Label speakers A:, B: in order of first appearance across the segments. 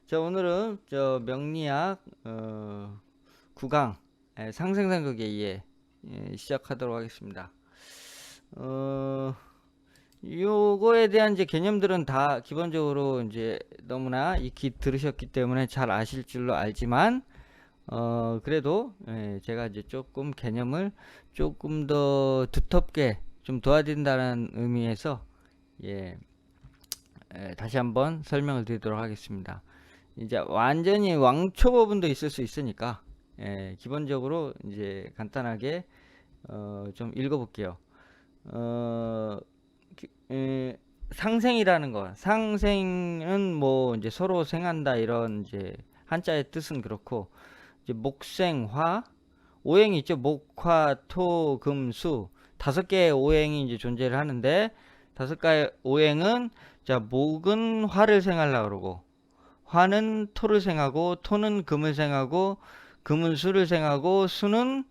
A: 자, 오늘은 명리학 9강 상생상극의 이해 시작하도록 하겠습니다. 요거에 대한 이제 개념들은 다 기본적으로 이제 너무나 익히 들으셨기 때문에 잘 아실 줄로 알지만 그래도 제가 이제 조금 개념을 조금 더 두텁게 좀 도와드린다는 의미에서 다시 한번 설명을 드리도록 하겠습니다. 이제 완전히 왕초 부분도 있을 수 있으니까 기본적으로 이제 간단하게 좀 읽어볼게요. 어, 상생이라는 거, 상생은 뭐 이제 서로 생한다 이런 이제 한자의 뜻은 그렇고, 이제 목생화 오행이 있죠. 목, 화, 토, 금, 수 다섯 개의 오행이 이제 존재를 하는데, 다섯 개의 오행은 자 목은 화를 생하려고 그러고, 화는 토를 생하고, 토는 금을 생하고, 금은 수를 생하고, 수는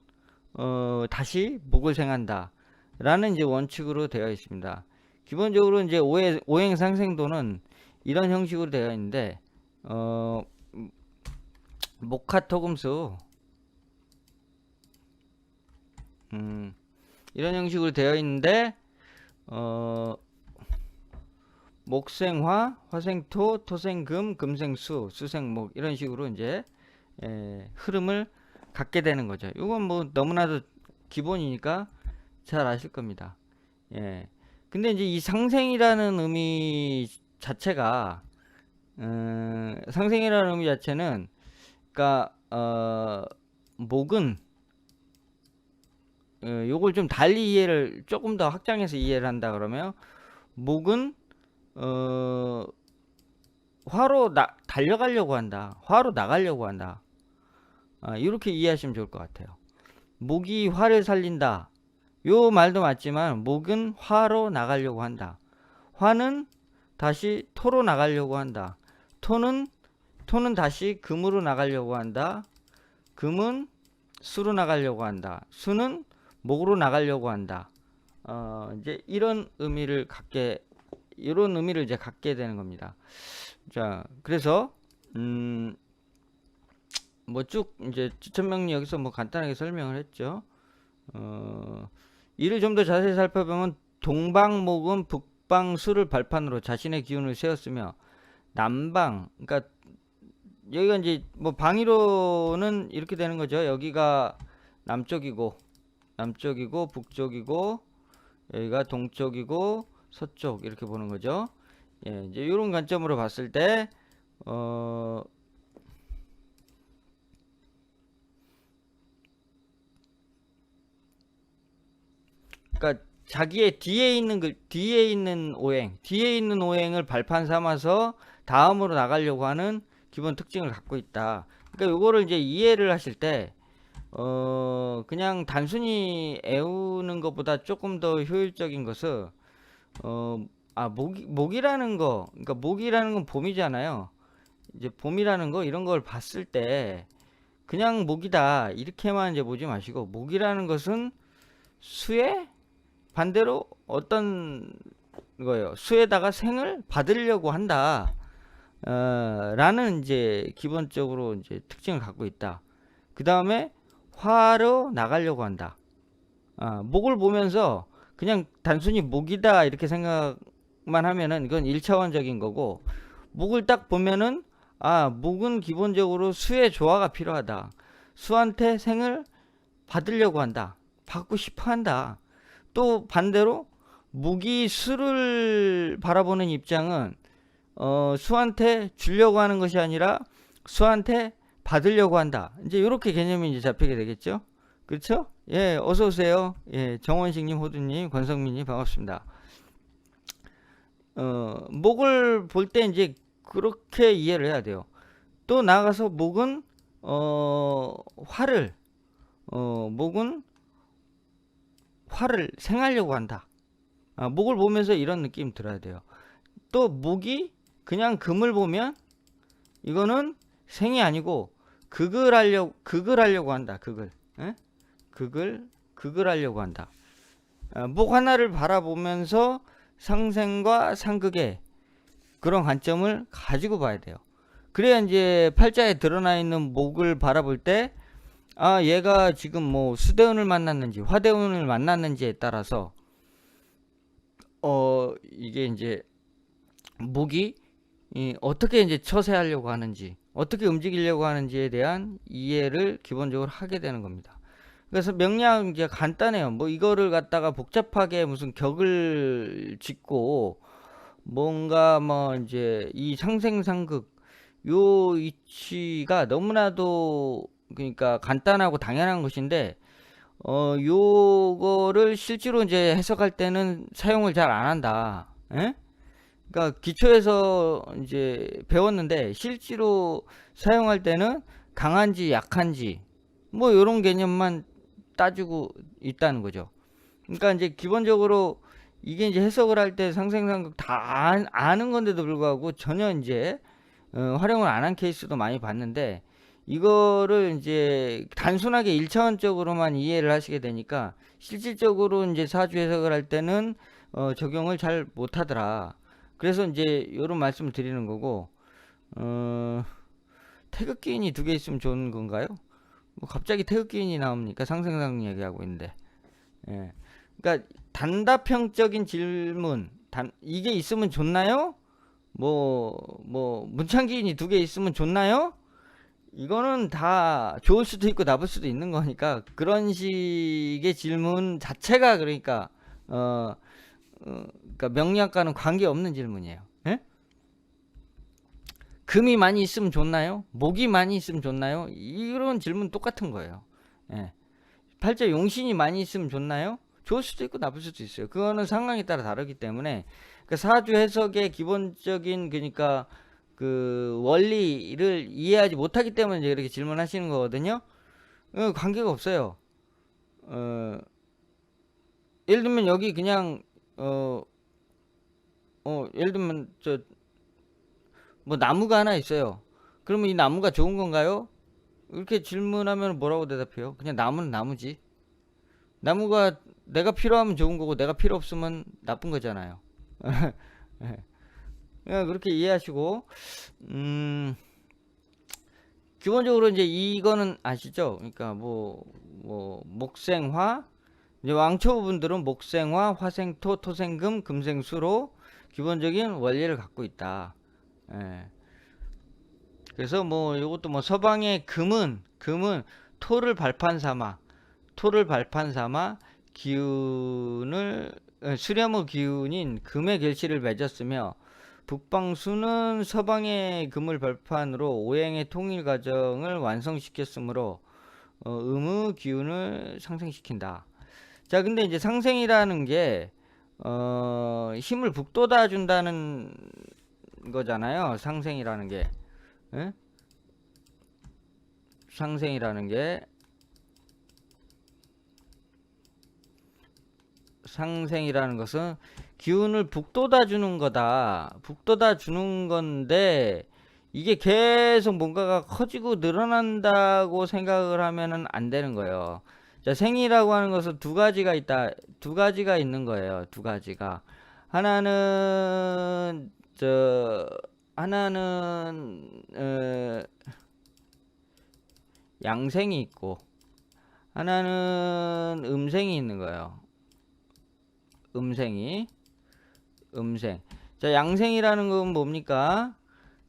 A: 다시 목을 생한다 라는 이제 원칙으로 되어 있습니다. 기본적으로 이제 오행 상생도는 이런 형식으로 되어 있는데, 목화토금수 이런 형식으로 되어 있는데, 목생화, 화생토, 토생금, 금생수, 수생목 이런 식으로 이제 흐름을 갖게 되는 거죠. 이건 뭐 너무나도 기본이니까 잘 아실 겁니다. 근데 이제 이 상생이라는 의미 자체가 상생이라는 의미 자체는, 그러니까 목은 요걸 좀 달리 이해를 조금 더 확장해서 이해를 한다 그러면, 목은 화로 달려가려고 한다. 화로 나가려고 한다. 이렇게 이해하시면 좋을 것 같아요. 목이 화를 살린다. 요 말도 맞지만 목은 화로 나가려고 한다. 화는 다시 토로 나가려고 한다. 토는 다시 금으로 나가려고 한다. 금은 수로 나가려고 한다. 수는 목으로 나가려고 한다. 이제 이런 의미를 이제 갖게 되는 겁니다. 자, 그래서 뭐 쭉 이제 지천명리 여기서 뭐 간단하게 설명을 했죠. 이를 좀 더 자세히 살펴보면, 동방목은 북방수를 발판으로 자신의 기운을 세웠으며, 남방, 그러니까 여기가 이제 뭐 방위로는 이렇게 되는 거죠. 여기가 남쪽이고 북쪽이고, 여기가 동쪽이고 서쪽 이렇게 보는 거죠. 이제 이런 관점으로 봤을 때 그러니까 자기의 뒤에 있는 오행을 발판 삼아서 다음으로 나가려고 하는 기본 특징을 갖고 있다. 그러니까 요거를 이제 이해를 하실 때 그냥 단순히 애우는 것보다 조금 더 효율적인 것은 목이라는 거, 그러니까 목이라는 건 봄이잖아요. 이제 봄이라는 거 이런 걸 봤을 때 그냥 목이다 이렇게만 이제 보지 마시고, 목이라는 것은 수에 반대로 어떤 거예요? 수에다가 생을 받으려고 한다. 라는 이제 기본적으로 이제 특징을 갖고 있다. 그 다음에 화로 나가려고 한다. 목을 보면서 그냥 단순히 목이다 이렇게 생각만 하면은 이건 1차원적인 거고, 목을 딱 보면은 목은 기본적으로 수의 조화가 필요하다. 수한테 생을 받으려고 한다. 받고 싶어 한다. 또 반대로 목이 수를 바라보는 입장은 수한테 주려고 하는 것이 아니라 수한테 받으려고 한다. 이제 이렇게 개념이 이제 잡히게 되겠죠. 그렇죠? 어서 오세요. 정원식님, 호두님, 권성민님 반갑습니다. 목을 볼 때 이제 그렇게 이해를 해야 돼요. 또 나가서 목은 목은 화를 생하려고 한다. 목을 보면서 이런 느낌 들어야 돼요. 또 목이 그냥 금을 보면 이거는 생이 아니고 극을 하려고 한다. 극을 하려고 한다. 목 하나를 바라보면서 상생과 상극의 그런 관점을 가지고 봐야 돼요. 그래야 이제 팔자에 드러나 있는 목을 바라볼 때, 아, 얘가 지금 뭐 수대운을 만났는지 화대운을 만났는지에 따라서 이게 이제 목이 어떻게 이제 처세하려고 하는지, 어떻게 움직이려고 하는지에 대한 이해를 기본적으로 하게 되는 겁니다. 그래서 명리학 이제 간단해요. 뭐 이거를 갖다가 복잡하게 무슨 격을 짓고 뭔가 뭐 이제 이 상생상극 요 이치가 너무나도 그러니까 간단하고 당연한 것인데 요거를 실제로 이제 해석할 때는 사용을 잘 안 한다. 예? 그러니까 기초에서 이제 배웠는데 실제로 사용할 때는 강한지 약한지 뭐 요런 개념만 따지고 있다는 거죠. 그러니까 이제 기본적으로 이게 이제 해석을 할 때 상생상극 다 아는 건데도 불구하고 전혀 이제 활용을 안 한 케이스도 많이 봤는데 이거를 이제 단순하게 1차원적으로만 이해를 하시게 되니까 실질적으로 이제 사주 해석을 할 때는 적용을 잘 못하더라. 그래서 이제 이런 말씀을 드리는 거고 태극기인이 두 개 있으면 좋은 건가요? 뭐 갑자기 태극기인이 나옵니까? 상생상극 얘기하고 있는데. 예. 그러니까 단답형적인 질문, 이게 있으면 좋나요? 뭐 문창기인이 두 개 있으면 좋나요? 이거는 다 좋을 수도 있고 나쁠 수도 있는 거니까 그런 식의 질문 자체가 그러니까 그러니까 명리학과는 관계없는 질문이에요. 예? 금이 많이 있으면 좋나요? 목이 많이 있으면 좋나요? 이런 질문 똑같은 거예요. 예. 팔자 용신이 많이 있으면 좋나요? 좋을 수도 있고 나쁠 수도 있어요. 그거는 상황에 따라 다르기 때문에 그 사주 해석의 기본적인 그러니까 그 원리를 이해하지 못하기 때문에 이제 이렇게 질문하시는 거거든요. 관계가 없어요. 예를 들면 여기 그냥 예를 들면 저 뭐 나무가 하나 있어요. 그러면 이 나무가 좋은 건가요? 이렇게 질문하면 뭐라고 대답해요? 그냥 나무는 나무지. 나무가 내가 필요하면 좋은 거고 내가 필요 없으면 나쁜 거잖아요. 그렇게 이해하시고 기본적으로 이제 이거는 아시죠? 그러니까 뭐 목생화 이제 왕초분들은 목생화, 화생토, 토생금, 금생수로 기본적인 원리를 갖고 있다. 예. 그래서 뭐 이것도 뭐 서방의 금은 토를 발판 삼아 기운을 수렴의 기운인 금의 결실을 맺었으며 북방수는 서방의 금을 발판으로 오행의 통일 과정을 완성시켰으므로 음의 기운을 상승시킨다. 자, 근데 이제 상생이라는 게 힘을 북돋아 준다는 거잖아요. 상생이라는 게. 예? 상생이라는 것은 기운을 북돋아 주는 거다. 북돋아 주는 건데 이게 계속 뭔가가 커지고 늘어난다고 생각을 하면은 안 되는 거예요. 자, 생이라고 하는 것은 두 가지가 있다. 두 가지가 있는 거예요. 두 가지가. 하나는 양생이 있고 하나는 음생이 있는 거예요. 음생. 자, 양생이라는 건 뭡니까?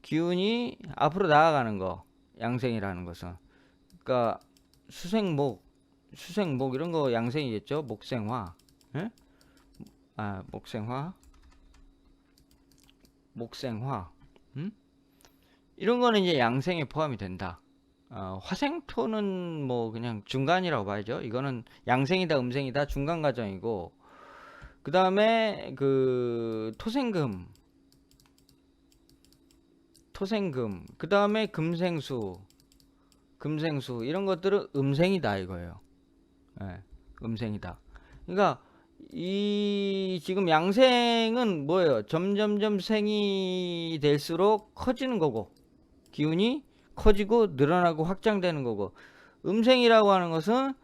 A: 기운이 앞으로 나아가는 거. 양생이라는 것은. 그러니까 수생목 이런 거 양생이겠죠? 목생화. 예? 아, 목생화. 이런 거는 이제 양생에 포함이 된다. 화생토는 뭐 그냥 중간이라고 봐야죠. 이거는 양생이다, 음생이다 중간 과정이고, 그 다음에 그 토생금, 그 다음에 금생수 이런 것들은 음생이다 이거예요. 예, 음생이다. 그러니까 이 지금 양생은 뭐예요? 점점점 생이 될수록 커지는 거고 기운이 커지고 늘어나고 확장되는 거고, 음생이라고 하는 것은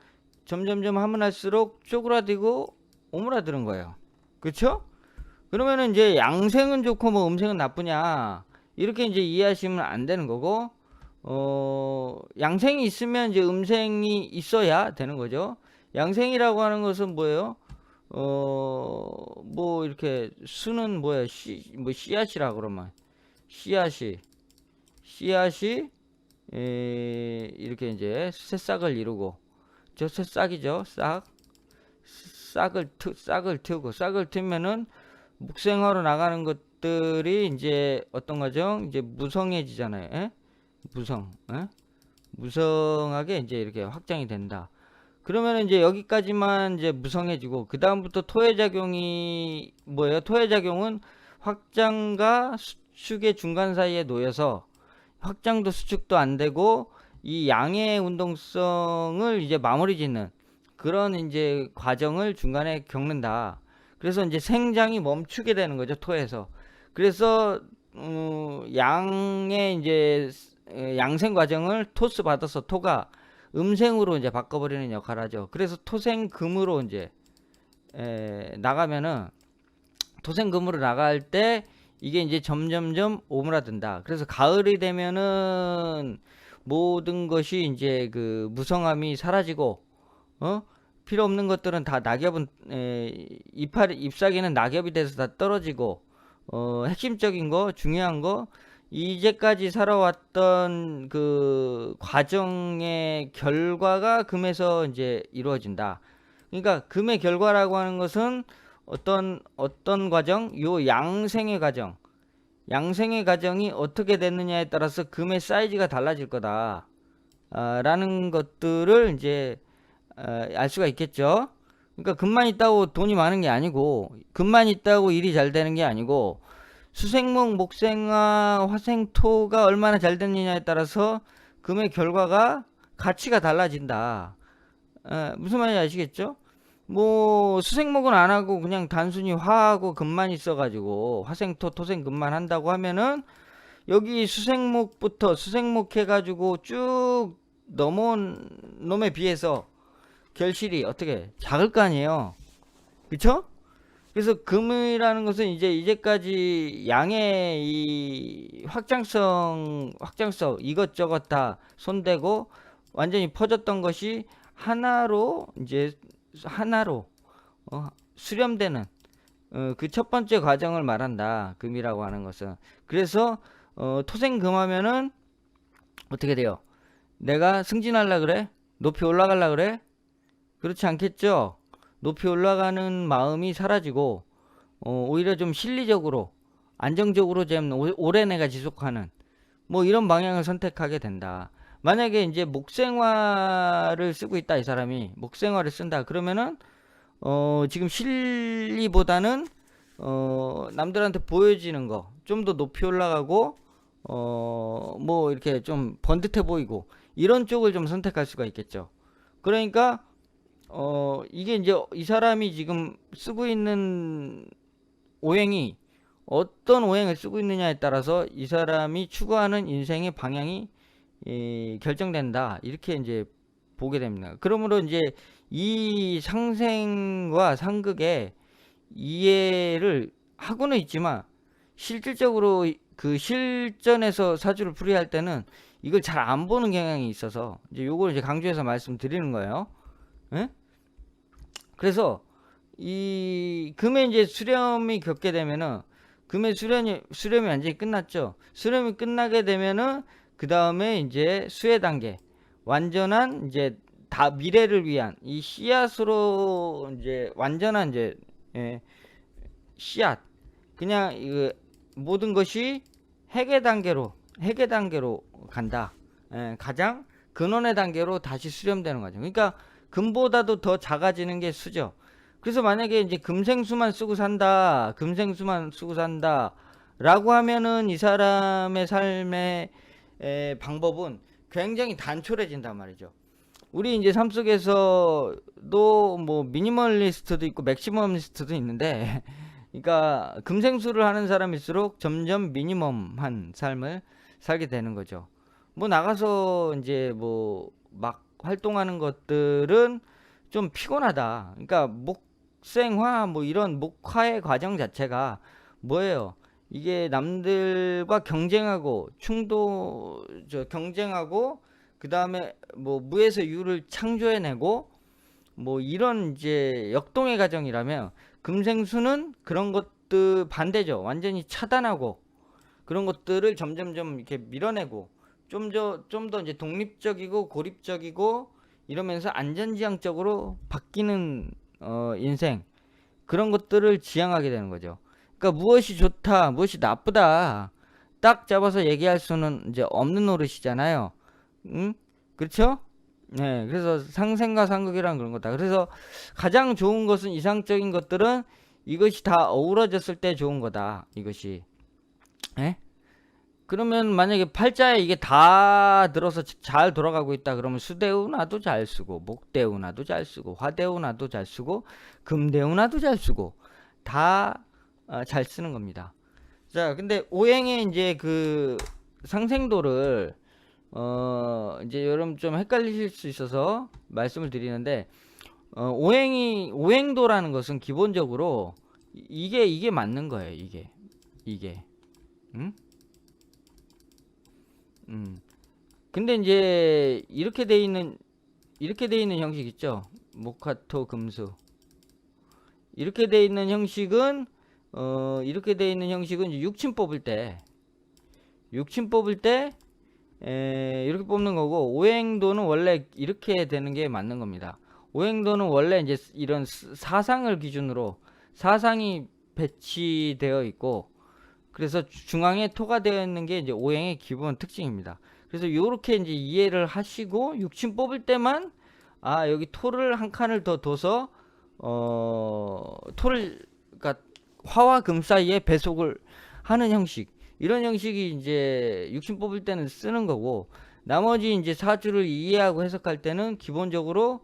A: 점점점 하면 할수록 쪼그라들고 오므라드는 거예요. 그렇죠? 그러면은 이제 양생은 좋고 뭐 음생은 나쁘냐, 이렇게 이제 이해하시면 안 되는 거고, 양생이 있으면 이제 음생이 있어야 되는 거죠. 양생이라고 하는 것은 뭐예요? 뭐 이렇게 수는 뭐야? 뭐 씨앗이라 그러면 씨앗이 이렇게 이제 새싹을 이루고, 저 새싹이죠. 싹을 틔우고, 싹을 틔우면은 묵생화로 나가는 것들이 이제 어떤 거죠? 이제 무성해지잖아요. 에? 에? 무성하게 이제 이렇게 확장이 된다. 그러면 이제 여기까지만 이제 무성해지고, 그 다음부터 토해작용이 뭐예요? 토해작용은 확장과 수축의 중간 사이에 놓여서 확장도 수축도 안 되고 이 양의 운동성을 이제 마무리 짓는 그런 이제 과정을 중간에 겪는다. 그래서 이제 생장이 멈추게 되는 거죠, 토에서. 그래서 양의 이제 양생 과정을 토스 받아서 토가 음생으로 이제 바꿔버리는 역할을 하죠. 그래서 토생금으로 이제 나가면은, 토생금으로 나갈 때 이게 이제 점점점 오므라든다. 그래서 가을이 되면은 모든 것이 이제 그 무성함이 사라지고, 필요 없는 것들은 다 낙엽은 잎사귀는 낙엽이 돼서 다 떨어지고, 핵심적인 거, 중요한 거, 이제까지 살아왔던 그 과정의 결과가 금에서 이제 이루어진다. 그러니까 금의 결과라고 하는 것은 어떤 과정? 요 양생의 과정이 어떻게 됐느냐에 따라서 금의 사이즈가 달라질 거다. 라는 것들을 이제 알 수가 있겠죠. 그러니까 금만 있다고 돈이 많은 게 아니고, 금만 있다고 일이 잘 되는 게 아니고, 수생목, 목생화, 화생토가 얼마나 잘 됐느냐에 따라서 금의 결과가 가치가 달라진다. 무슨 말인지 아시겠죠? 뭐 수생목은 안 하고 그냥 단순히 화하고 금만 있어가지고 화생토, 토생금만 한다고 하면은 여기 수생목 해가지고 쭉 넘어온 놈에 비해서 결실이 어떻게 작을 거 아니에요. 그쵸? 그래서 금이라는 것은 이제까지 양의 이 확장성 이것저것 다 손대고 완전히 퍼졌던 것이 하나로 수렴되는 그 첫 번째 과정을 말한다. 금이라고 하는 것은. 그래서 토생금하면은 어떻게 돼요? 내가 승진하려 그래? 높이 올라가려 그래? 그렇지 않겠죠? 높이 올라가는 마음이 사라지고 오히려 좀 실리적으로 안정적으로 좀 오래 내가 지속하는 뭐 이런 방향을 선택하게 된다. 만약에 이제 목생화를 쓰고 있다, 이 사람이 목생화를 쓴다 그러면은 지금 실리보다는 남들한테 보여지는 거 좀 더 높이 올라가고 뭐 이렇게 좀 번듯해 보이고 이런 쪽을 좀 선택할 수가 있겠죠. 그러니까 이게 이제 이 사람이 지금 쓰고 있는 오행이 어떤 오행을 쓰고 있느냐에 따라서 이 사람이 추구하는 인생의 방향이 결정된다. 이렇게 이제 보게 됩니다. 그러므로 이제 이 상생과 상극의 이해를 하고는 있지만 실질적으로 그 실전에서 사주를 풀이할 때는 이걸 잘 안 보는 경향이 있어서 이제 요걸 이제 강조해서 말씀드리는 거예요. 예? 그래서 이 금의 이제 수렴이 겪게 되면은 금의 수렴이 완전히 끝났죠. 수렴이 끝나게 되면은 그 다음에 이제 수혜 단계, 완전한 이제 다 미래를 위한 이 씨앗으로 이제 완전한 이제 씨앗, 그냥 이 모든 것이 핵의 단계로 간다. 가장 근원의 단계로 다시 수렴되는 거죠. 그러니까 금보다도 더 작아지는 게 수죠. 그래서 만약에 이제 금생수만 쓰고 산다 라고 하면은 이 사람의 삶의 방법은 굉장히 단촐해진단 말이죠. 우리 이제 삶 속에서도 뭐 미니멀리스트도 있고 맥시멀리스트도 있는데 그러니까 금생수를 하는 사람일수록 점점 미니멈한 삶을 살게 되는 거죠. 뭐 나가서 이제 뭐 막 활동하는 것들은 좀 피곤하다. 그러니까 목생화 뭐 이런 목화의 과정 자체가 뭐예요? 이게 남들과 경쟁하고 경쟁하고 그 다음에 뭐 무에서 유를 창조해내고 뭐 이런 이제 역동의 과정이라면 금생수는 그런 것들 반대죠. 완전히 차단하고 그런 것들을 점점점 이렇게 밀어내고 좀 더 이제 독립적이고 고립적이고 이러면서 안전지향적으로 바뀌는 인생 그런 것들을 지향하게 되는 거죠. 그러니까 무엇이 좋다, 무엇이 나쁘다 딱 잡아서 얘기할 수는 이제 없는 노릇이잖아요. 응? 그렇죠? 네, 그래서 상생과 상극이란 그런 거다. 그래서 가장 좋은 것은 이상적인 것들은 이것이 다 어우러졌을 때 좋은 거다. 이것이. 예? 그러면 만약에 팔자에 이게 다 들어서 잘 돌아가고 있다 그러면 수대운하도 잘 쓰고 목대운하도 잘 쓰고 화대운하도 잘 쓰고 금대운하도 잘 쓰고 다 잘 쓰는 겁니다. 자, 근데 오행의 이제 그 상생도를 이제 여러분 좀 헷갈리실 수 있어서 말씀을 드리는데 오행도라는 것은 기본적으로 이게 맞는 거예요. 이게 음? 음. 근데 이제 이렇게 돼 있는 형식 있죠. 목화토 금수 이렇게 돼 있는 형식은 이렇게 돼 있는 형식은 이제 육친 뽑을 때 이렇게 뽑는 거고 오행도는 원래 이렇게 되는 게 맞는 겁니다. 오행도는 원래 이제 이런 사상을 기준으로 사상이 배치되어 있고 그래서 중앙에 토가 되어 있는 게 이제 오행의 기본 특징입니다. 그래서 요렇게 이제 이해를 하시고 육친 뽑을 때만 아 여기 토를 한 칸을 더 둬서 토를 그러니까 화와 금 사이에 배속을 하는 형식 이런 형식이 이제 육신 뽑을 때는 쓰는 거고 나머지 이제 사주를 이해하고 해석할 때는 기본적으로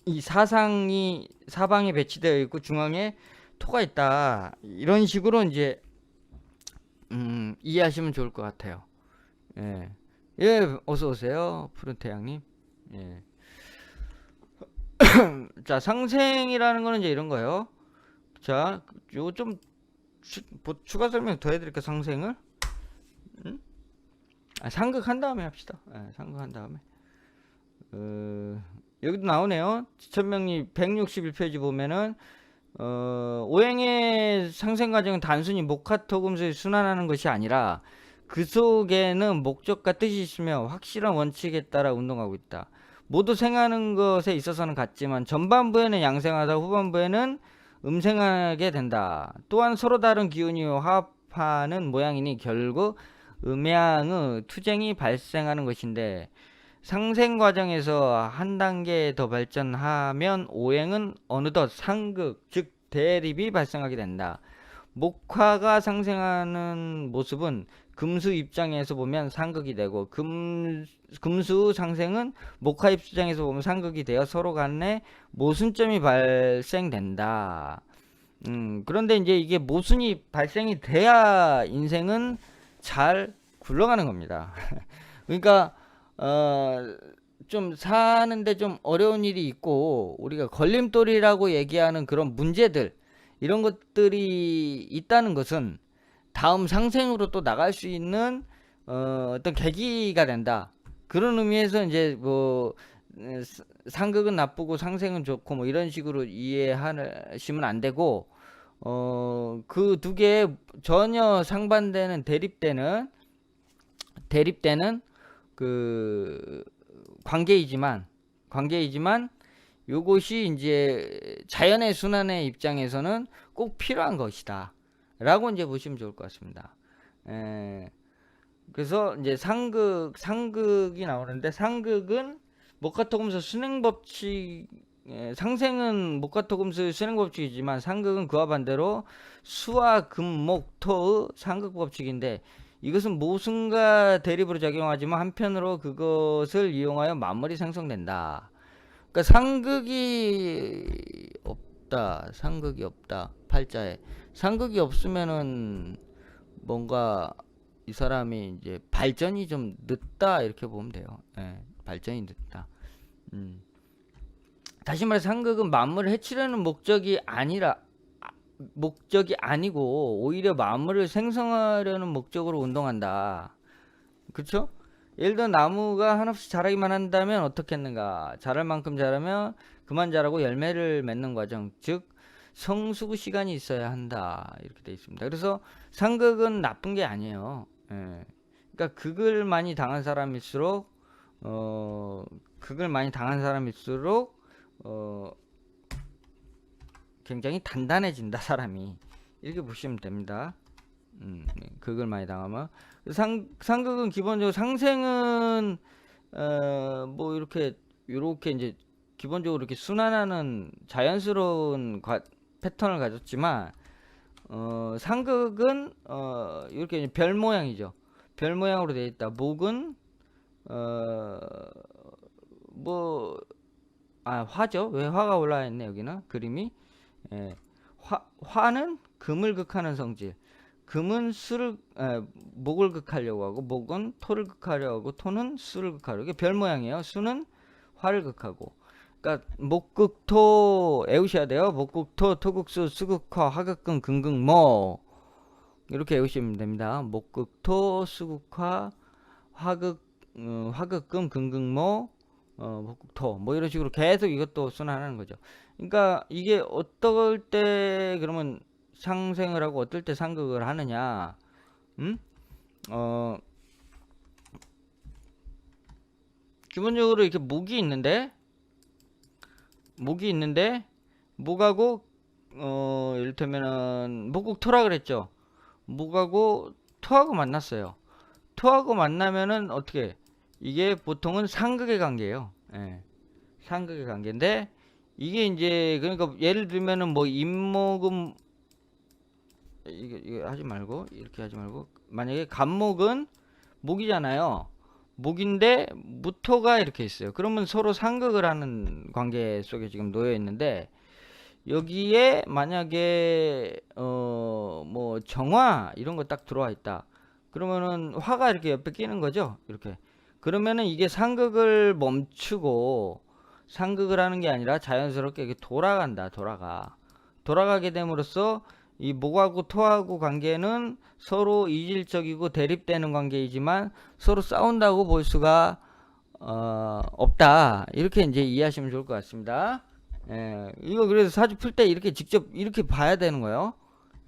A: 이 사상이 사방에 배치되어 있고 중앙에 토가 있다 이런 식으로 이제 이해하시면 좋을 것 같아요. 예, 예, 어서 오세요, 푸른 태양님. 예. 자, 상생이라는 거는 이제 이런 거예요. 자, 요 좀 추가 설명 더 해드릴까 상생을? 상극한 다음에 합시다. 상극한 다음에. 여기도 나오네요. 지천명리 161페이지 보면은 오행의 상생 과정은 단순히 목화토금수에 순환하는 것이 아니라 그 속에는 목적과 뜻이 있으며 확실한 원칙에 따라 운동하고 있다. 모두 생하는 것에 있어서는 같지만 전반부에는 양생하다 후반부에는 음생하게 된다. 또한 서로 다른 기운이 화합하는 모양이니 결국 음양의 투쟁이 발생하는 것인데 상생 과정에서 한 단계 더 발전하면 오행은 어느덧 상극, 즉 대립이 발생하게 된다. 목화가 상생하는 모습은 금수 입장에서 보면 상극이 되고 금수 상생은 목화 입장에서 보면 상극이 되어 서로 간에 모순점이 발생된다. 그런데 이제 이게 모순이 발생이 돼야 인생은 잘 굴러가는 겁니다. 그러니까 좀 사는데 좀 어려운 일이 있고 우리가 걸림돌이라고 얘기하는 그런 문제들 이런 것들이 있다는 것은 다음 상생으로 또 나갈 수 있는 어떤 계기가 된다. 그런 의미에서 이제 뭐 상극은 나쁘고 상생은 좋고 뭐 이런 식으로 이해하시면 안 되고 그 두 개의 전혀 상반되는 대립되는 그 관계이지만 요것이 이제 자연의 순환의 입장에서는 꼭 필요한 것이다 라고 이제 보시면 좋을 것 같습니다. 그래서 이제 상극이 나오는데 상극은 목화토금수 순행법칙 상생은 목화토금수 순행법칙이지만 상극은 그와 반대로 수와 금목토의 상극법칙인데 이것은 모순과 대립으로 작용하지만 한편으로 그것을 이용하여 만물이 생성된다. 그러니까 상극이 없다. 팔자에 상극이 없으면은 뭔가 이 사람이 이제 발전이 좀 늦다 이렇게 보면 돼요. 발전이 늦다. 다시 말해 상극은 만물을 해치려는 목적이 아니라 목적이 아니고 오히려 만물을 생성하려는 목적으로 운동한다. 그쵸? 예를 들어 나무가 한없이 자라기만 한다면 어떻겠는가? 자랄 만큼 자라면 그만 자라고 열매를 맺는 과정, 즉 성수구 시간이 있어야 한다. 이렇게 돼 있습니다. 그래서 상극은 나쁜 게 아니에요. 예. 그러니까 극을 많이 당한 사람일수록 극을 많이 당한 사람일수록 어, 굉장히 단단해진다 사람이. 이렇게 보시면 됩니다. 극을 많이 당하면 상극은 기본적으로 상생은 뭐 이렇게 이제 기본적으로 이렇게 순환하는 자연스러운 패턴을 가졌지만 상극은 이렇게 별 모양이죠. 별 모양으로 되어 있다. 목은 뭐 화죠. 왜 화가 올라와 있네 여기는 그림이. 예. 화는 금을 극하는 성질. 금은 목을 극하려고 하고 목은 토를 극하려고 하고 토는 수를 극하려고. 이게 별 모양이에요. 수는 화를 극하고. 그러니까 목극토 외우셔야 돼요. 목극토 토극수 수극화 화극금 금극모 이렇게 외우시면 됩니다. 목극토 수극화 화극금 금극모 목극토 뭐 이런 식으로 계속 이것도 순환하는 거죠. 그러니까 이게 어떨 때 그러면 상생을 하고 어떨 때 상극을 하느냐. 기본적으로 이렇게 목이 있는데 목하고 이를테면은 목극토라 그랬죠. 목하고 토하고 만났어요. 토하고 만나면은 어떻게 이게 보통은 상극의 관계예요. 예. 상극의 관계인데 이게 이제 그러니까 예를 들면은 뭐 임목은 이거 하지 말고 이렇게 하지 말고 만약에 간목은 목이잖아요. 목인데 무토가 이렇게 있어요. 그러면 서로 상극을 하는 관계 속에 지금 놓여 있는데 여기에 만약에 뭐 정화 이런 거 딱 들어와 있다. 그러면은 화가 이렇게 옆에 끼는 거죠. 이렇게. 그러면은 이게 상극을 멈추고 상극을 하는 게 아니라 자연스럽게 이렇게 돌아간다. 돌아가게 됨으로써 이 목하고 토하고 관계는 서로 이질적이고 대립되는 관계이지만 서로 싸운다고 볼 수가 없다. 이렇게 이제 이해하시면 좋을 것 같습니다. 예, 이거 그래서 사주 풀 때 이렇게 직접 이렇게 봐야 되는 거예요.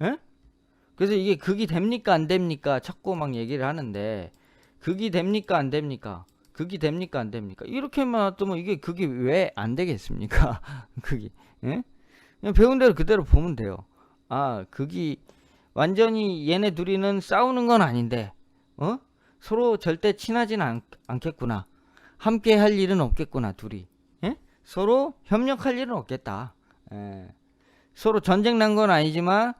A: 예? 그래서 이게 극이 됩니까 안 됩니까? 자꾸 막 얘기를 하는데 극이 됩니까 안 됩니까? 극이 됩니까 안 됩니까? 이렇게만 놔두면 이게 극이 왜 안 되겠습니까? 극이. 예? 그냥 배운 대로 그대로 보면 돼요. 극이 완전히 얘네 둘이는 싸우는 건 아닌데 서로 절대 친하진 않겠구나. 함께 할 일은 없겠구나 둘이. 예? 서로 협력할 일은 없겠다. 예. 서로 전쟁 난 건 아니지만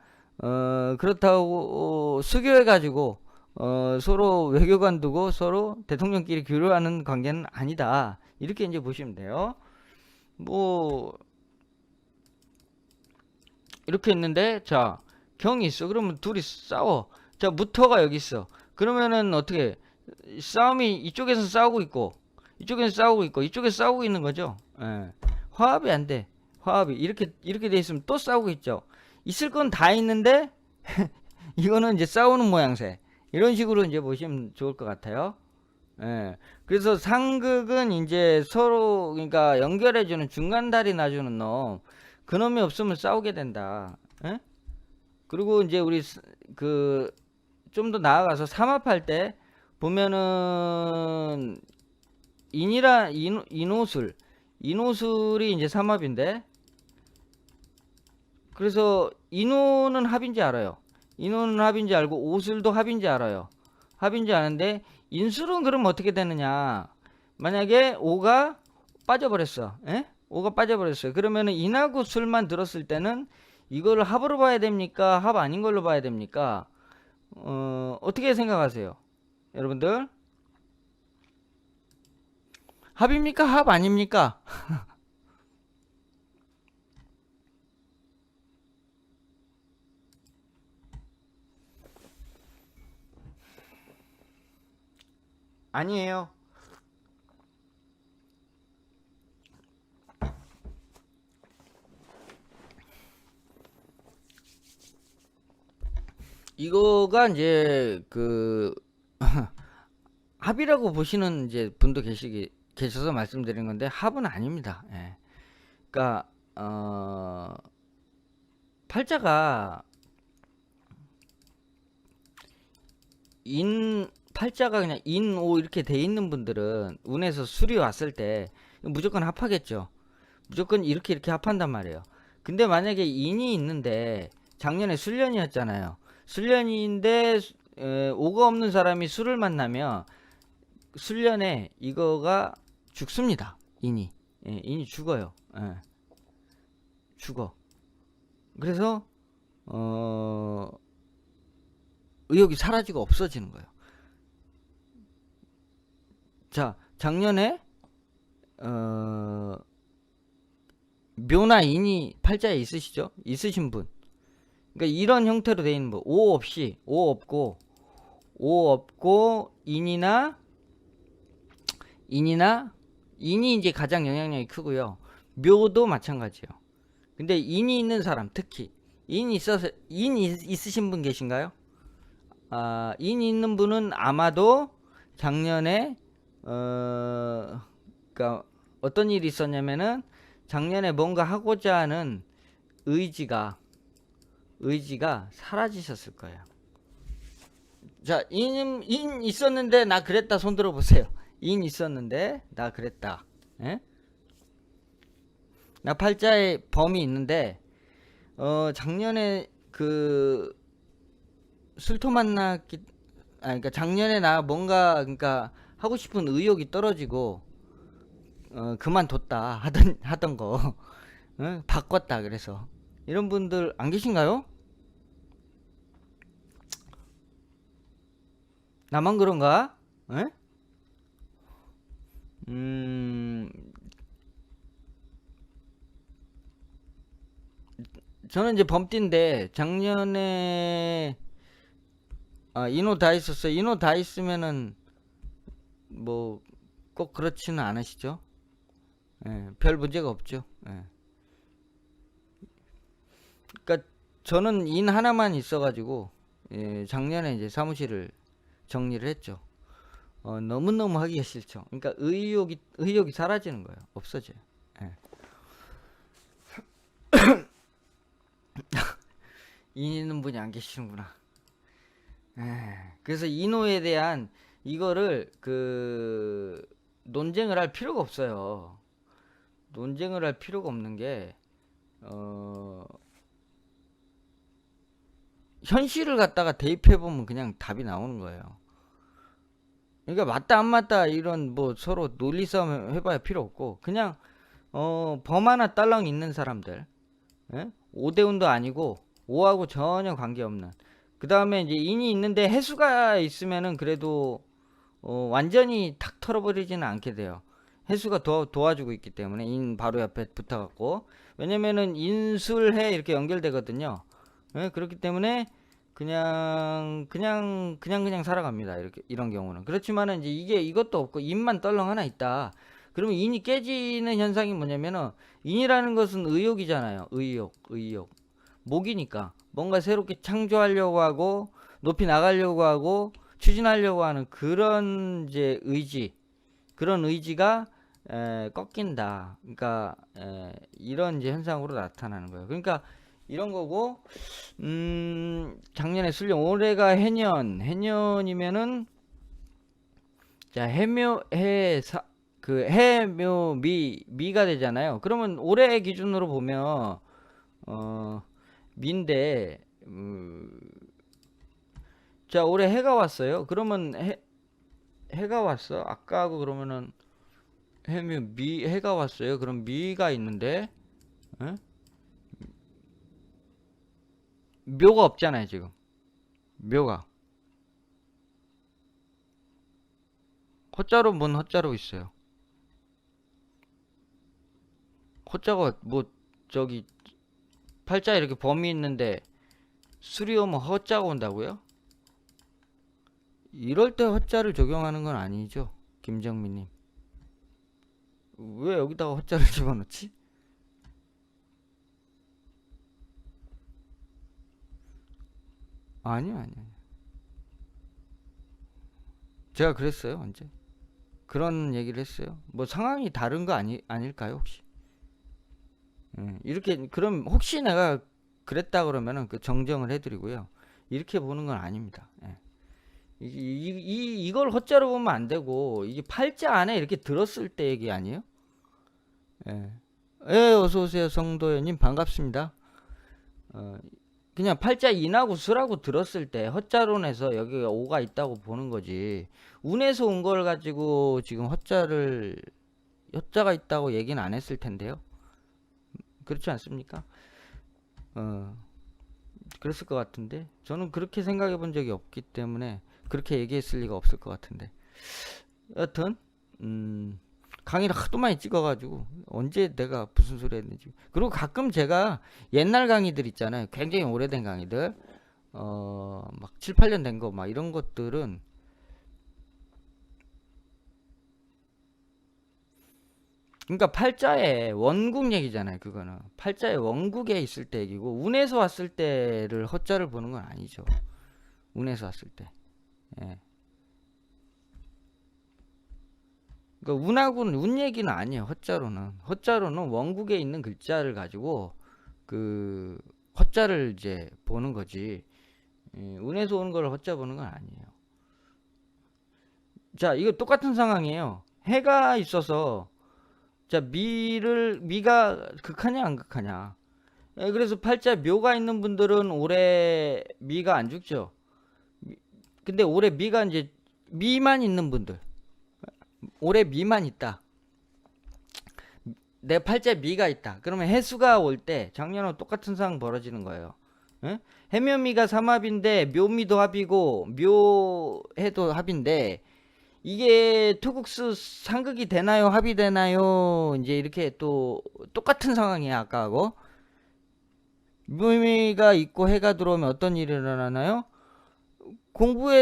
A: 그렇다고 수교해 가지고 서로 외교관 두고 서로 대통령끼리 교류하는 관계는 아니다. 이렇게 이제 보시면 돼요. 뭐 이렇게 있는데 자 경이 있어. 그러면 둘이 싸워. 자 무토가 여기 있어. 그러면은 어떻게 싸움이 이쪽에서 싸우고 있고 이쪽에서 싸우고 있고 이쪽에서 싸우고 있는 거죠. 예. 화합이 안 돼. 화합이 이렇게 돼 있으면 또 싸우고 있죠. 있을 건 다 있는데 이거는 이제 싸우는 모양새. 이런 식으로 이제 보시면 좋을 것 같아요. 예. 그래서 상극은 이제 서로 그러니까 연결해주는 중간다리 놔주는 놈. 그놈이 없으면 싸우게 된다. 예? 그리고 이제 우리 그 좀 더 나아가서 삼합할 때 보면은 인호술이 이제 삼합인데 그래서 인호는 합인지 알아요. 인호는 합인지 알고 오술도 합인지 알아요. 합인지 아는데 인술은 그럼 어떻게 되느냐? 만약에 오가 빠져버렸어. 에? 오가 빠져버렸어요. 그러면은 인하고 술만 들었을 때는 이걸 합으로 봐야 됩니까? 합 아닌 걸로 봐야 됩니까? 어떻게 생각하세요? 여러분들? 합입니까? 합 아닙니까? 아니에요. 이거가 이제 그 합이라고 보시는 이제 분도 계셔서 말씀드리는 건데 합은 아닙니다. 예. 그러니까 팔자가 팔자가 그냥 인오 이렇게 돼 있는 분들은 운에서 술이 왔을 때 무조건 합하겠죠. 무조건 이렇게 합한단 말이에요. 근데 만약에 인이 있는데 작년에 술년이었잖아요. 술년인데 오가 없는 사람이 술을 만나면 술년에 이거가 죽습니다. 인이. 예, 인이 죽어요. 예, 죽어. 그래서 의욕이 사라지고 없어지는 거예요. 자, 작년에 묘나 인이 팔자에 있으시죠? 있으신 분. 그러니까 이런 형태로 돼 있는 분. 오 없이, 오 없고 인이 이제 가장 영향력이 크고요. 묘도 마찬가지예요. 근데 인이 있는 사람, 특히 인 있으신 분 계신가요? 인이 있는 분은 아마도 작년에 그러니까 어떤 일이 있었냐면은 작년에 뭔가 하고자 하는 의지가 사라지셨을 거예요. 자, 인 있었는데 나 그랬다 손 들어 보세요. 인 있었는데 나 그랬다. 예? 나 팔자에 범이 있는데 작년에 그 술토 만났기 그러니까 작년에 나 뭔가 그러니까 하고 싶은 의욕이 떨어지고 그만뒀다 하던 거 바꿨다. 그래서 이런 분들 안 계신가요? 나만 그런가? 에? 저는 이제 범띠인데 작년에 인호 다 있었어요. 인호 다 있으면은 뭐 꼭 그렇지는 않으시죠? 예, 별 문제가 없죠. 예. 그러니까 저는 인 하나만 있어가지고 작년에 이제 사무실을 정리를 했죠. 너무너무 하기가 싫죠. 그러니까 의욕이 사라지는 거예요. 없어져요. 예. 인 있는 분이 안 계시는구나. 그래서 인호에 대한 이거를 논쟁을 할 필요가 없어요. 논쟁을 할 필요가 없는 게 현실을 갖다가 대입해 보면 그냥 답이 나오는 거예요. 그러니까 맞다 안 맞다 이런 뭐 서로 논리 싸움 해봐야 필요 없고 그냥 범 하나 딸랑 있는 사람들, 예? 5대5도 아니고 5하고 전혀 관계없는, 그 다음에 이제 인이 있는데 해수가 있으면은 그래도 완전히 탁 털어버리지는 않게 돼요. 해수가 도와주고 있기 때문에 인 바로 옆에 붙어갖고, 왜냐면은 인술해 이렇게 연결되거든요. 예? 그렇기 때문에 그냥 살아갑니다. 이렇게 이런 경우는. 그렇지만은 이제 이것도 없고 인만 떨렁 하나 있다. 그러면 인이 깨지는 현상이 뭐냐면은, 인이라는 것은 의욕이잖아요. 의욕. 목이니까 뭔가 새롭게 창조하려고 하고 높이 나가려고 하고 추진하려고 하는 그런 이제 그런 의지가 꺾인다. 그러니까 이런 이제 현상으로 나타나는 거예요. 그러니까 이런 거고, 작년에 술령, 올해가 해년이면은, 자, 해묘미가 되잖아요. 그러면 올해 기준으로 보면, 미인데, 자, 올해 해가 왔어요. 그러면 해가 왔어. 아까하고 그러면은, 해가 왔어요. 그럼 미가 있는데, 에? 묘가 없잖아요, 지금. 묘가. 뭔 허자로 있어요. 허자가 뭐, 저기, 팔자 이렇게 범위 있는데, 수리 오면 허자가 온다고요? 이럴 때 허자를 적용하는 건 아니죠, 김정민님. 왜 여기다가 허자를 집어넣지? 아니요, 아니요. 제가 그랬어요, 언제? 그런 얘기를 했어요. 뭐 상황이 다른 거 아닐까요, 혹시? 이렇게, 그럼 혹시 내가 그랬다 그러면은 그 정정을 해드리고요. 이렇게 보는 건 아닙니다. 예. 이걸 헛자로 보면 안 되고, 이게 팔자 안에 이렇게 들었을 때 얘기 아니에요? 예. 예, 어서오세요, 성도연님. 반갑습니다. 어, 그냥 팔자 인하고 수라고 들었을 때 헛자론에서 여기가 오가 있다고 보는 거지. 운에서 온 걸 가지고 지금 헛자가 있다고 얘기는 안 했을 텐데요. 그렇지 않습니까? 어, 그랬을 것 같은데 저는 그렇게 생각해 본 적이 없기 때문에 그렇게 얘기했을 리가 없을 것 같은데. 여튼 강의를 하도 많이 찍어가지고 언제 내가 무슨 소리 했는지. 그리고 가끔 제가 옛날 강의들 있잖아요. 굉장히 오래된 강의들, 막 7, 8년 된 거 막 이런 것들은, 그러니까 팔자의 원국 얘기잖아요. 그거는 팔자의 원국에 있을 때 얘기고, 운에서 왔을 때를 헛자를 보는 건 아니죠. 운에서 왔을 때. 예. 그러니까 운하고는 운 얘기는 아니에요. 헛자로는 원국에 있는 글자를 가지고 그 헛자를 이제 보는 거지. 운에서 오는 걸 헛자 보는 건 아니에요. 자, 이거 똑같은 상황이에요. 해가 있어서, 자, 미가 극하냐 안 극하냐. 그래서 팔자 묘가 있는 분들은 올해 미가 안 죽죠. 근데 올해 미가 이제 미만 있는 분들, 올해 미만 있다. 내 팔자에 미가 있다. 그러면 해수가 올 때 작년하고 똑같은 상황 벌어지는 거예요. 예? 해묘미가 삼합인데 묘미도 합이고 묘해도 합인데, 이게 투국수 상극이 되나요? 합이 되나요? 이제 이렇게 또 똑같은 상황이야, 아까하고. 묘미가 있고 해가 들어오면 어떤 일이 일어나나요? 공부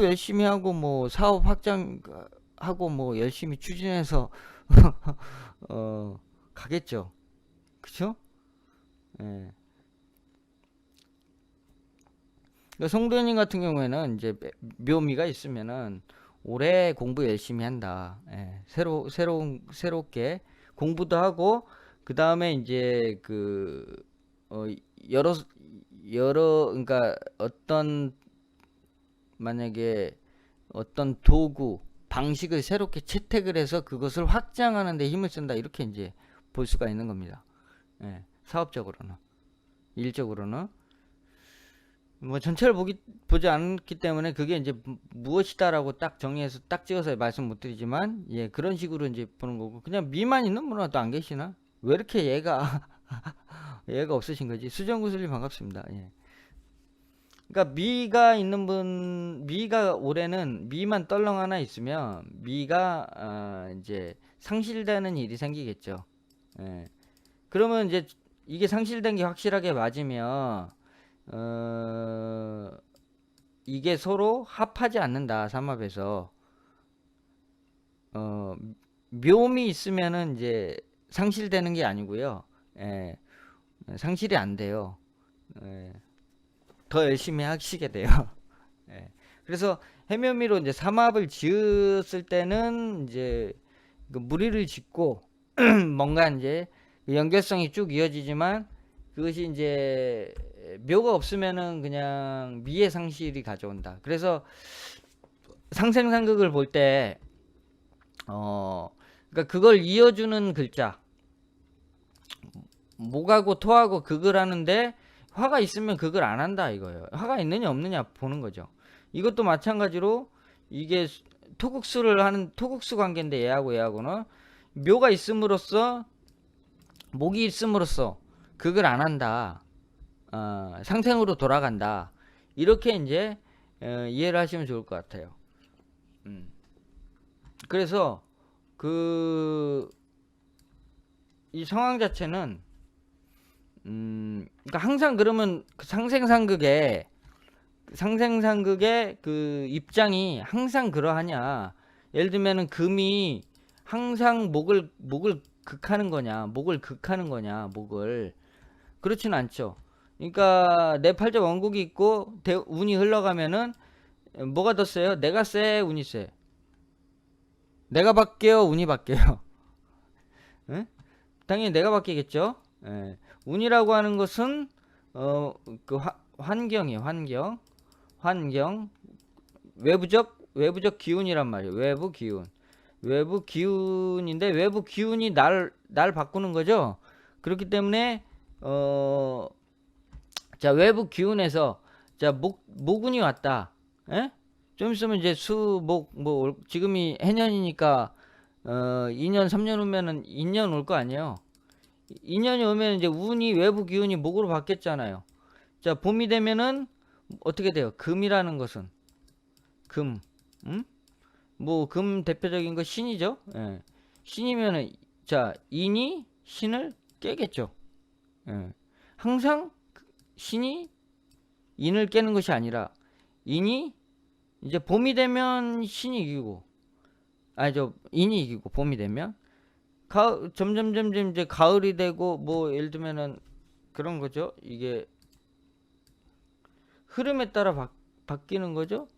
A: 열심히 하고 뭐 사업 확장하고 뭐 열심히 추진해서 어 가겠죠. 그쵸? 예. 그러니까 송도현님 같은 경우에는 이제 묘미가 있으면은 올해 공부 열심히 한다. 예. 새롭게 공부도 하고, 그 다음에 이제 어, 여러, 그러니까 만약에 어떤 도구, 방식을 새롭게 채택을 해서 그것을 확장하는 데 힘을 쓴다. 이렇게 이제 볼 수가 있는 겁니다. 예. 사업적으로는, 일적으로는. 뭐 전체를 보지 않기 때문에 그게 이제 무엇이다라고 딱 정리해서 딱 찍어서 말씀 못 드리지만, 예, 그런 식으로 이제 보는 거고. 그냥 미만 있는 분은 또 안 계시나? 왜 이렇게 얘가 없으신 거지? 수정구슬님 반갑습니다. 예. 그러니까 미가 올해는 미만 떨렁 하나 있으면 미가 이제 상실되는 일이 생기겠죠. 예. 그러면 이제 이게 상실된 게 확실하게 맞으면, 어, 이게 서로 합하지 않는다, 삼합에서. 어, 묘미 있으면은 이제 상실되는 게 아니고요. 예, 상실이 안 돼요. 예, 더 열심히 하시게 돼요. 예, 그래서 해묘미로 이제 삼합을 지었을 때는 이제 그 무리를 짓고 뭔가 이제 연결성이 쭉 이어지지만, 그것이 이제 묘가 없으면은 그냥 미의 상실이 가져온다. 그래서 상생상극을 볼 때, 그러니까 그걸 이어주는 글자, 목하고 토하고 극을 하는데 화가 있으면 극을 안 한다 이거예요. 화가 있느냐 없느냐 보는 거죠. 이것도 마찬가지로 이게 토국수를 하는 토국수 관계인데, 얘하고는 묘가 있음으로써, 목이 있음으로써 극을 안 한다. 상생으로 돌아간다. 이렇게 이제 이해를 하시면 좋을 것 같아요. 그래서 이 상황 자체는, 그러니까 항상 그러면 그 상생상극의 그 입장이 항상 그러하냐? 예를 들면은 금이 항상 목을 극하는 거냐? 목을 극하는 거냐? 그렇지는 않죠. 그러니까 내 팔자 원국이 있고 운이 흘러가면은 뭐가 더 세요? 내가 세, 운이 세? 내가 바뀌어요, 운이 바뀌어요? 예? 당연히 내가 바뀌겠죠. 예. 운이라고 하는 것은 그 환경이에요. 환경 외부적 기운이란 말이에요. 외부 기운인데 외부 기운이 날 바꾸는 거죠. 그렇기 때문에 자, 외부 기운에서 자, 목운이 왔다. 예? 좀 있으면 이제 뭐 지금이 해년이니까 2년 3년 후면은 2년 올 거 아니에요. 2년이 오면 이제 운이 외부 기운이 목으로 바뀌었잖아요. 자, 봄이 되면은 어떻게 돼요? 금이라는 것은 금, 뭐 금 대표적인 거 신이죠. 예. 신이면은 자, 인이 신을 깨겠죠. 예. 항상 신이 인을 깨는 것이 아니라 인이 이제 봄이 되면 신이 이기고 아니죠, 인이 이기고 봄이 되면 점점 이제 가을이 되고 뭐 예를 들면은 그런 거죠. 이게 흐름에 따라 바뀌는 거죠.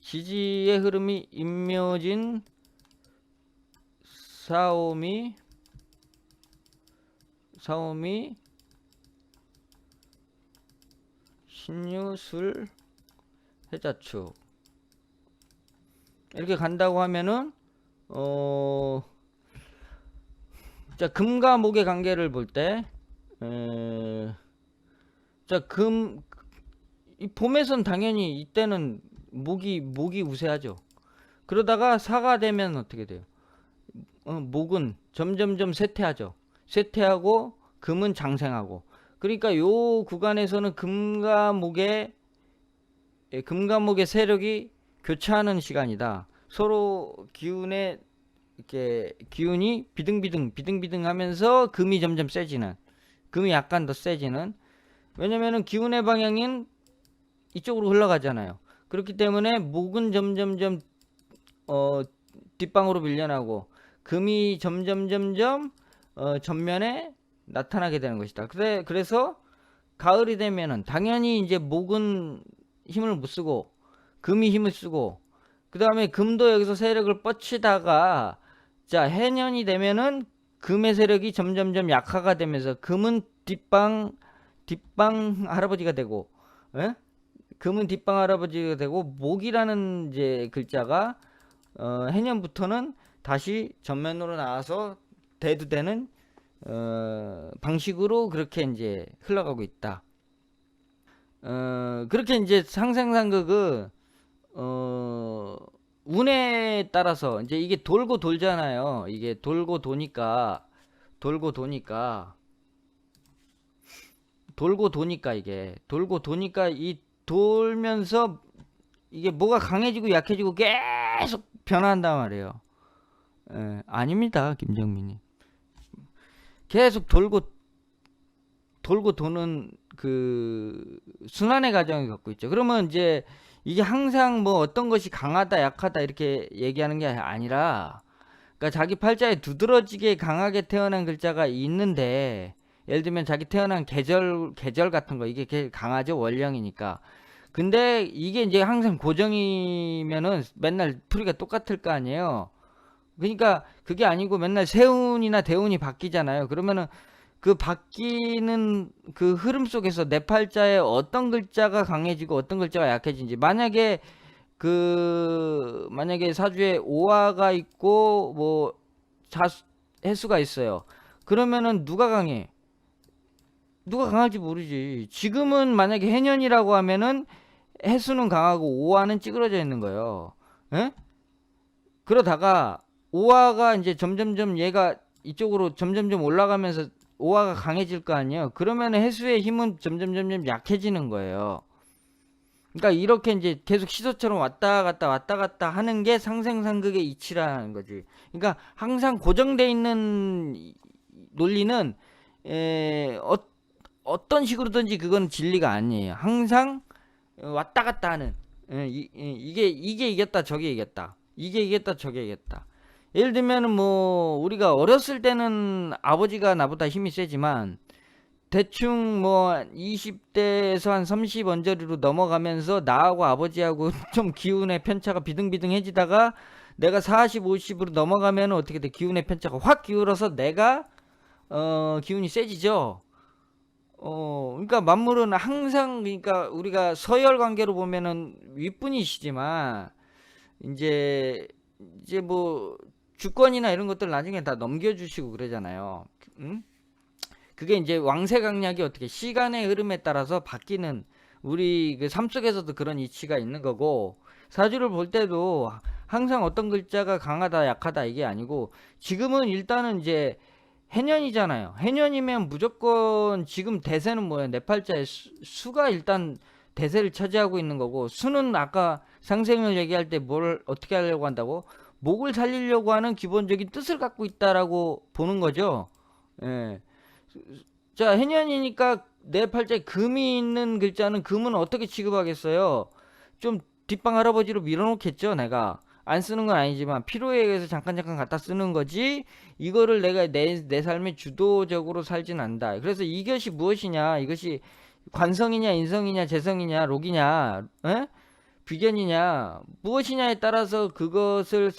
A: 지지의 흐름이 임묘진 사오미 신유술 해자축 이렇게 간다고 하면은 자, 금과 목의 관계를 볼 때 자, 이 봄에선 당연히 이때는 목이 우세하죠. 그러다가 사가 되면 어떻게 돼요? 목은 점점점 쇠퇴하죠. 쇠퇴하고 금은 장생하고. 그러니까 요 구간에서는 금과 목의 세력이 교차하는 시간이다. 서로 이렇게 기운이 비등비등 하면서 금이 점점 세지는, 금이 약간 더 세지는. 왜냐면은 기운의 방향인 이쪽으로 흘러가잖아요. 그렇기 때문에 목은 점점점 뒷방으로 밀려나고 금이 점점 전면에 나타나게 되는 것이다. 그래서 가을이 되면은 당연히 이제 목은 힘을 못 쓰고 금이 힘을 쓰고, 그 다음에 금도 여기서 세력을 뻗치다가 자, 해년이 되면은 금의 세력이 점점점 약화가 되면서 금은 뒷방 할아버지가 되고, 예? 금은 뒷방 할아버지가 되고, 목이라는 이제 글자가 해년부터는 다시 전면으로 나와서 대두되는 방식으로 그렇게 이제 흘러가고 있다. 그렇게 이제 상생상극은 운에 따라서 이제 이게 돌고 돌잖아요. 이게 돌고 도니까 이 돌면서 이게 뭐가 강해지고 약해지고 계속 변화한단 말이에요. 아닙니다, 김정민님. 계속 돌고 도는 그 순환의 과정을 갖고 있죠. 그러면 이제 이게 항상 뭐 어떤 것이 강하다 약하다 이렇게 얘기하는 게 아니라, 그러니까 자기 팔자에 두드러지게 강하게 태어난 글자가 있는데, 예를 들면 자기 태어난 계절 같은 거, 이게 강하죠, 원령이니까. 근데 이게 이제 항상 고정이면은 맨날 풀이가 똑같을 거 아니에요. 그러니까 그게 아니고 맨날 세운이나 대운이 바뀌잖아요. 그러면은 그 바뀌는 그 흐름 속에서 내 팔자에 어떤 글자가 강해지고 어떤 글자가 약해진지, 만약에 사주에 오화가 있고 뭐 해수가 있어요. 그러면은 누가 강할지 모르지. 지금은 만약에 해년이라고 하면은 해수는 강하고 오화는 찌그러져 있는 거예요. 에? 그러다가 오화가 이제 점점점 얘가 이쪽으로 점점점 올라가면서 오화가 강해질 거 아니에요. 그러면 해수의 힘은 점점 약해지는 거예요. 그러니까 이렇게 이제 계속 시소처럼 왔다 갔다 하는 게 상생상극의 이치라는 거지. 그러니까 항상 고정돼 있는 논리는 어떤 식으로든지 그건 진리가 아니에요. 항상 왔다 갔다 하는, 이게 이겼다 저게 이겼다, 이게 이겼다 저게 이겼다, 예를 들면은 뭐 우리가 어렸을 때는 아버지가 나보다 힘이 세지만 대충 뭐 20대에서 한 30 언저리로 넘어가면서 나하고 아버지하고 좀 기운의 편차가 비등비등해지다가 내가 40, 50으로 넘어가면 어떻게 돼? 기운의 편차가 확 기울어서 내가 기운이 세지죠. 그러니까 만물은 항상, 그러니까 우리가 서열 관계로 보면은 윗분이시지만 이제 뭐 주권이나 이런 것들 나중에 다 넘겨주시고 그러잖아요. 응? 그게 이제 왕세강약이 어떻게 시간의 흐름에 따라서 바뀌는, 우리 그 삶 속에서도 그런 이치가 있는 거고, 사주를 볼 때도 항상 어떤 글자가 강하다 약하다 이게 아니고, 지금은 일단은 이제 해년이잖아요. 해년이면 무조건 지금 대세는 뭐예요? 네 팔자의 수가 일단 대세를 차지하고 있는 거고, 수는 아까 상생을 얘기할 때 뭘 어떻게 하려고 한다고? 목을 살리려고 하는 기본적인 뜻을 갖고 있다라고 보는 거죠. 예. 자, 해년이니까 내 팔자에 금이 있는 글자는 금은 어떻게 취급하겠어요? 좀 뒷방 할아버지로 밀어놓겠죠, 내가. 안 쓰는 건 아니지만 필요에 의해서 잠깐 갖다 쓰는 거지, 이거를 내가 내 삶에 주도적으로 살진 않는다. 그래서 이것이 무엇이냐, 이것이 관성이냐 인성이냐 재성이냐 록이냐, 에? 비견이냐 무엇이냐에 따라서 그것을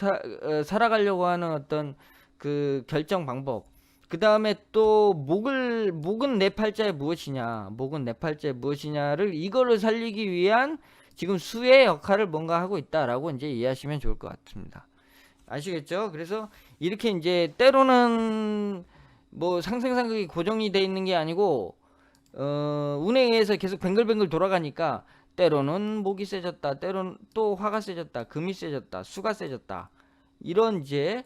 A: 살아가려고 하는 어떤 그 결정 방법, 그 다음에 또 목은 내 팔자에 무엇이냐, 목은 내 팔자에 무엇이냐를 이거를 살리기 위한 지금 수의 역할을 뭔가 하고 있다라고 이제 이해하시면 좋을 것 같습니다. 아시겠죠? 그래서 이렇게 이제 때로는 뭐 상생상극이 고정이 돼 있는 게 아니고 운에 의해서 계속 뱅글뱅글 돌아가니까 때로는 목이 세졌다, 때로는 또 화가 세졌다, 금이 세졌다, 수가 세졌다, 이런 이제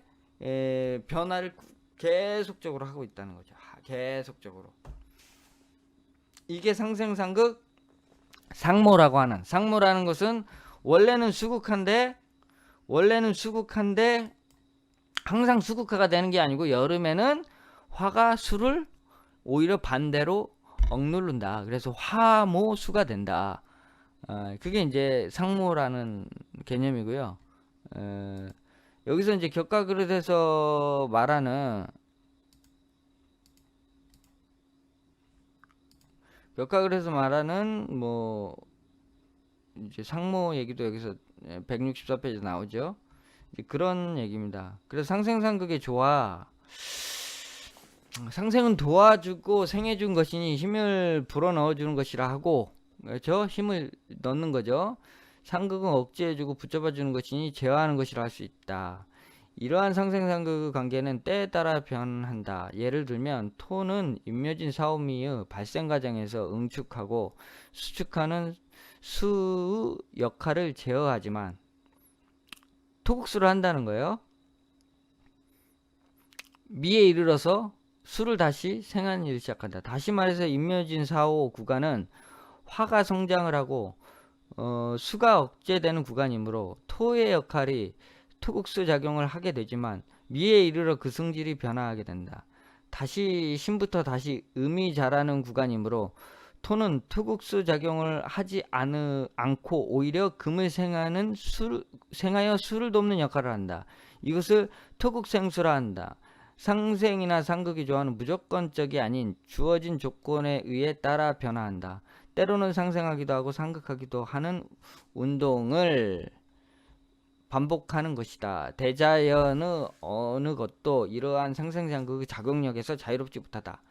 A: 변화를 계속적으로 하고 있다는 거죠. 계속적으로. 이게 상생상극 상모라고 하는, 상모라는 것은 원래는 수국한데 항상 수국화가 되는 게 아니고 여름에는 화가 수를 오히려 반대로 억누른다. 그래서 화모수가 된다. 그게 이제 상모라는 개념이고요. 여기서 이제 격가그릇에서 말하는 뭐 이제 상모 얘기도 여기서 164페이지 나오죠. 이제 그런 얘기입니다. 그래서 상생상극의 조화, 상생은 도와주고 생해준 것이니 힘을 불어넣어주는 것이라 하고, 그렇죠? 힘을 넣는 거죠. 상극은 억제해주고 붙잡아주는 것이니 제어하는 것이라 할 수 있다. 이러한 상생상극의 관계는 때에 따라 변한다. 예를 들면 토는 임묘진 사오미의 발생 과정에서 응축하고 수축하는 수의 역할을 제어하지만 토국수를 한다는 거예요. 미에 이르러서 수를 다시 생하는 일을 시작한다. 다시 말해서 임묘진 사오 구간은 화가 성장을 하고 수가 억제되는 구간이므로 토의 역할이 토국수 작용을 하게 되지만 미에 이르러 그 성질이 변화하게 된다. 다시 신부터 다시 음이 자라는 구간이므로 토는 토국수 작용을 하지 않고 오히려 금을 생하여 수를 돕는 역할을 한다. 이것을 토국생수라 한다. 상생이나 상극이 좋아하는 무조건적이 아닌 주어진 조건에 의해 따라 변화한다. 때로는 상생하기도 하고 상극하기도 하는 운동을 반복하는 것이다. 대자연의 어느 것도 이러한 상생상극의 작용력에서 자유롭지 못하다.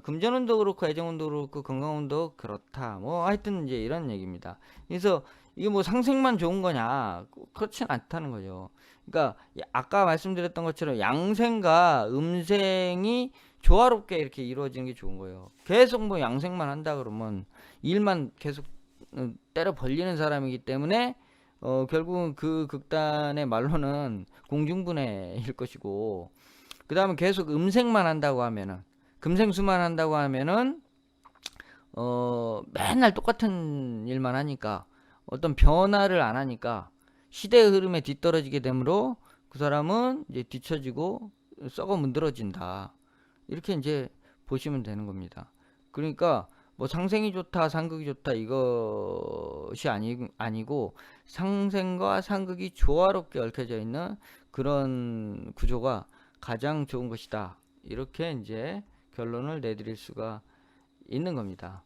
A: 금전운도 그렇고 애정운도 그렇고 건강운도 그렇다. 뭐 하여튼 이제 이런 얘기입니다. 그래서 이게 뭐 상생만 좋은 거냐? 그렇진 않다는 거죠. 그러니까 아까 말씀드렸던 것처럼 양생과 음생이 조화롭게 이렇게 이루어지는 게 좋은 거예요. 계속 뭐 양생만 한다 그러면 일만 계속 때려 벌리는 사람이기 때문에 결국은 그 극단의 말로는 공중분해일 것이고, 그 다음에 계속 음생만 한다고 하면은, 금생수만 한다고 하면은 맨날 똑같은 일만 하니까 어떤 변화를 안 하니까 시대의 흐름에 뒤떨어지게 되므로 그 사람은 이제 뒤처지고 썩어 문드러진다. 이렇게 이제 보시면 되는 겁니다. 그러니까 뭐 상생이 좋다 상극이 좋다 이것이 아니고 상생과 상극이 조화롭게 얽혀져 있는 그런 구조가 가장 좋은 것이다. 이렇게 이제 결론을 내드릴 수가 있는 겁니다.